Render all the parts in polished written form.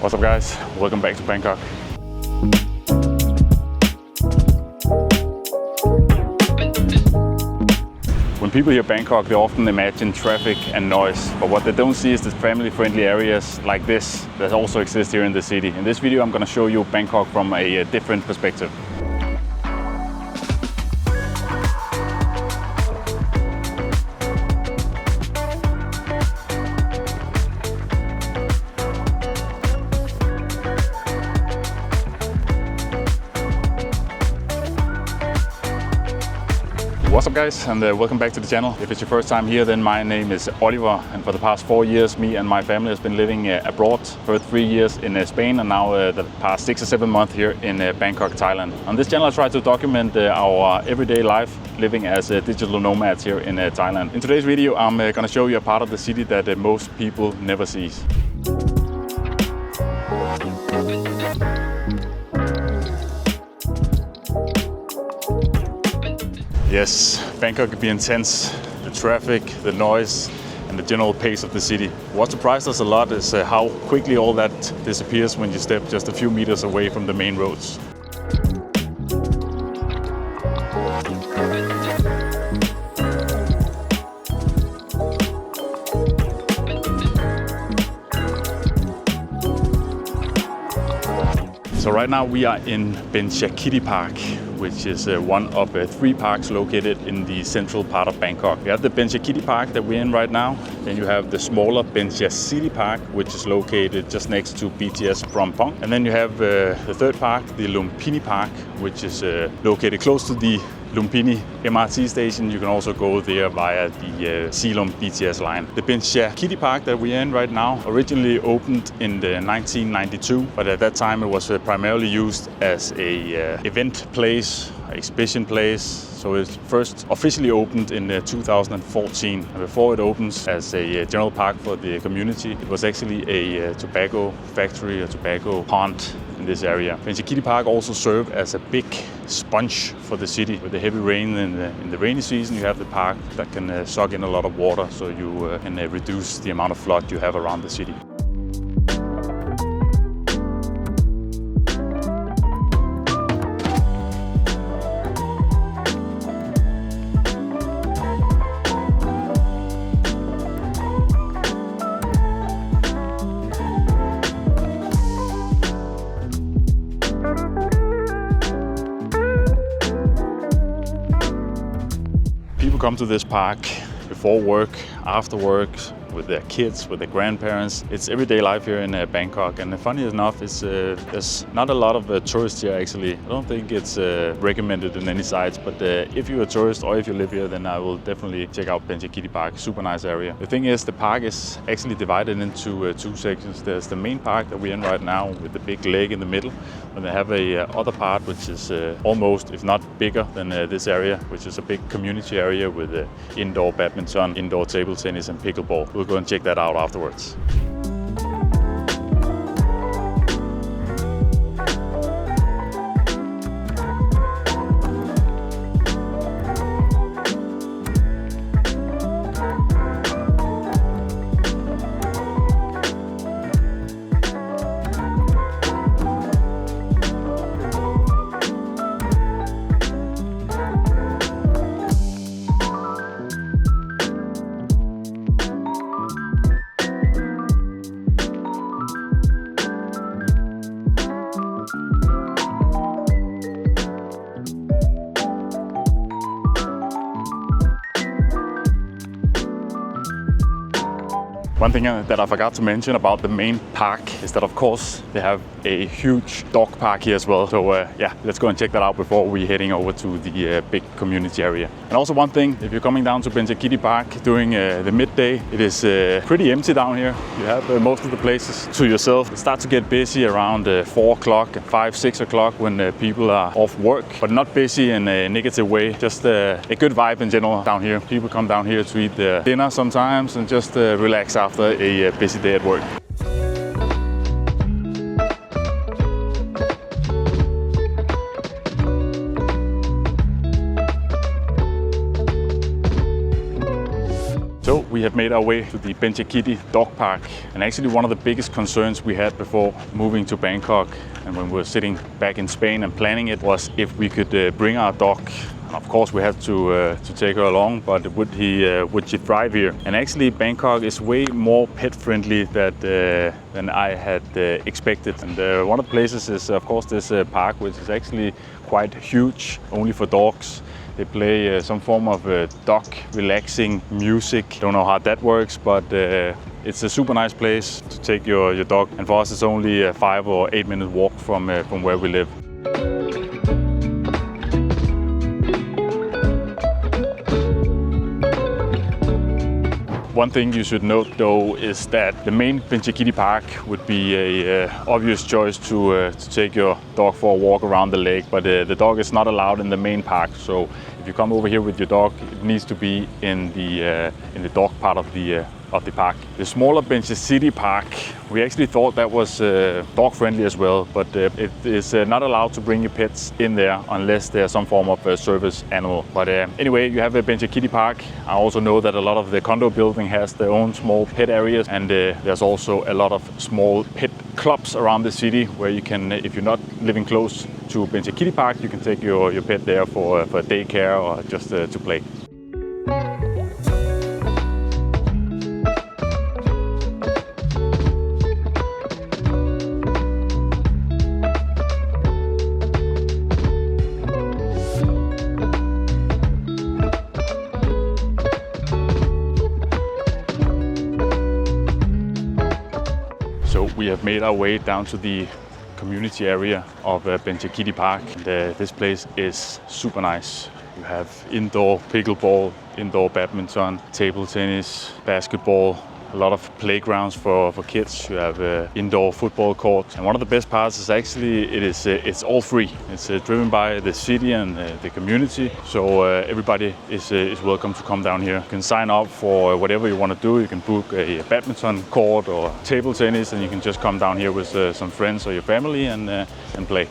What's up guys, welcome back to Bangkok. When people hear Bangkok, they often imagine traffic and noise, but what they don't see is the family-friendly areas like this that also exist here in the city. In this video I'm going to show you Bangkok from a different perspective. What's up guys, and welcome back to the channel. If it's your first time here, then my name is Oliver, and for the past 4 years me and my family has been living abroad. For 3 years in Spain, and now the past 6 or 7 months here in Bangkok, Thailand. On this channel I try to document our everyday life living as digital nomads here in Thailand. In today's video I'm going to show you a part of the city that most people never see. Yes, Bangkok can be intense. The traffic, the noise, and the general pace of the city. What surprised us a lot is how quickly all that disappears when you step just a few meters away from the main roads. So right now we are in Benchakitti Park, which is one of 3 parks located in the central part of Bangkok. We have the Benchakitti Park that we're in right now. Then you have the smaller Benchakitti Park, which is located just next to BTS Bangkok. And then you have the third park, the Lumpini Park, which is located close to the Lumpini MRT station. You can also go there via the Silom BTS line. The Benchakitti Park that we're in right now originally opened in the 1992, but at that time it was primarily used as a event place, exhibition place. So it first officially opened in 2014. And before it opens as a general park for the community, it was actually a tobacco factory, a tobacco pond in this area. Benchakitti Park also served as a big sponge for the city. With the heavy rain in the rainy season, you have the park that can suck in a lot of water, so you can reduce the amount of flood you have around the city. People come to this park before work, after work, with their kids, with their grandparents. It's everyday life here in Bangkok, and funny enough, there's not a lot of tourists here actually. I don't think it's recommended in any sites, but if you're a tourist or if you live here, then I will definitely check out Benchakitti Park. Super nice area. The thing is, the park is actually divided into 2 sections. There's the main park that we're in right now with the big lake in the middle, and they have a other part which is almost, if not bigger than this area, which is a big community area with indoor badminton, indoor table tennis and pickleball. We'll go and check that out afterwards. One thing that I forgot to mention about the main park is that, of course, they have a huge dog park here as well. So yeah, let's go and check that out before we're heading over to the big community area. And also one thing, if you're coming down to Benchakitti Park during the midday, it is pretty empty down here. You have most of the places to yourself. It starts to get busy around 4 o'clock, 5, 6 o'clock when people are off work, but not busy in a negative way. Just a good vibe in general down here. People come down here to eat their dinner sometimes and just relax after a busy day at work. So we have made our way to the Benchakitti dog park. And actually one of the biggest concerns we had before moving to Bangkok and when we were sitting back in Spain and planning it was if we could bring our dog. And of course we had to take her along, but would she thrive here? And actually Bangkok is way more pet friendly than I had expected. And one of the places is of course this park, which is actually quite huge, only for dogs. They play some form of dog relaxing music. Don't know how that works, but it's a super nice place to take your dog. And for us, it's only a 5 or 8 minute walk from where we live. One thing you should note though is that the main Benchakitti Park would be a obvious choice to take your dog for a walk around the lake, but the dog is not allowed in the main park. So if you come over here with your dog, it needs to be in the dog part of the park. The smaller Benchakitti Park, we actually thought that was dog friendly as well, but it is not allowed to bring your pets in there unless they're some form of service animal. But anyway, you have a Benchakitti Park. I also know that a lot of the condo building has their own small pet areas, and there's also a lot of small pet clubs around the city where you can, if you're not living close to Benchakitti Park, you can take your pet there for daycare or just to play. So we have made our way down to the community area of Benchakitti Park. And, this place is super nice. You have indoor pickleball, indoor badminton, table tennis, basketball, a lot of playgrounds for kids. You have indoor football courts. And one of the best parts is actually it's all free. It's driven by the city and the community. So everybody is welcome to come down here. You can sign up for whatever you want to do. You can book a badminton court or table tennis, and you can just come down here with some friends or your family and play.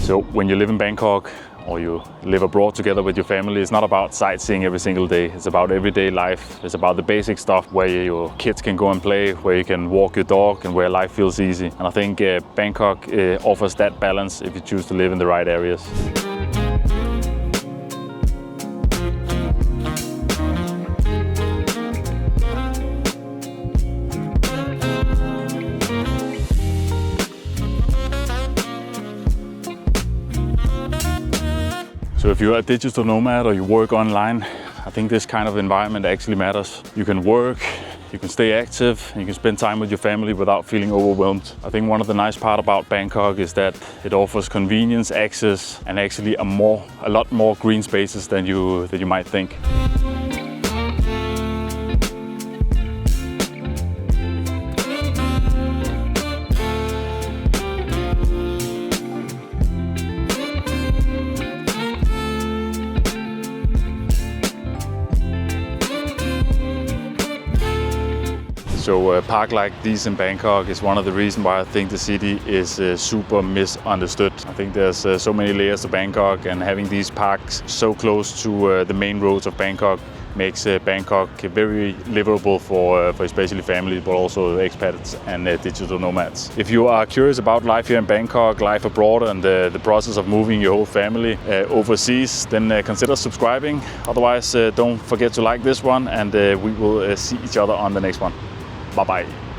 So when you live in Bangkok or you live abroad together with your family, it's not about sightseeing every single day. It's about everyday life. It's about the basic stuff where your kids can go and play, where you can walk your dog, and where life feels easy. And I think Bangkok offers that balance if you choose to live in the right areas. So if you're a digital nomad or you work online, I think this kind of environment actually matters. You can work, you can stay active, and you can spend time with your family without feeling overwhelmed. I think one of the nice part about Bangkok is that it offers convenience, access, and actually a lot more green spaces than you might think. So a park like these in Bangkok is one of the reasons why I think the city is super misunderstood. I think there's so many layers to Bangkok, and having these parks so close to the main roads of Bangkok makes Bangkok very livable for especially families, but also expats and digital nomads. If you are curious about life here in Bangkok, life abroad, and the process of moving your whole family overseas, then consider subscribing. Otherwise, don't forget to like this one, and we will see each other on the next one. Bye-bye.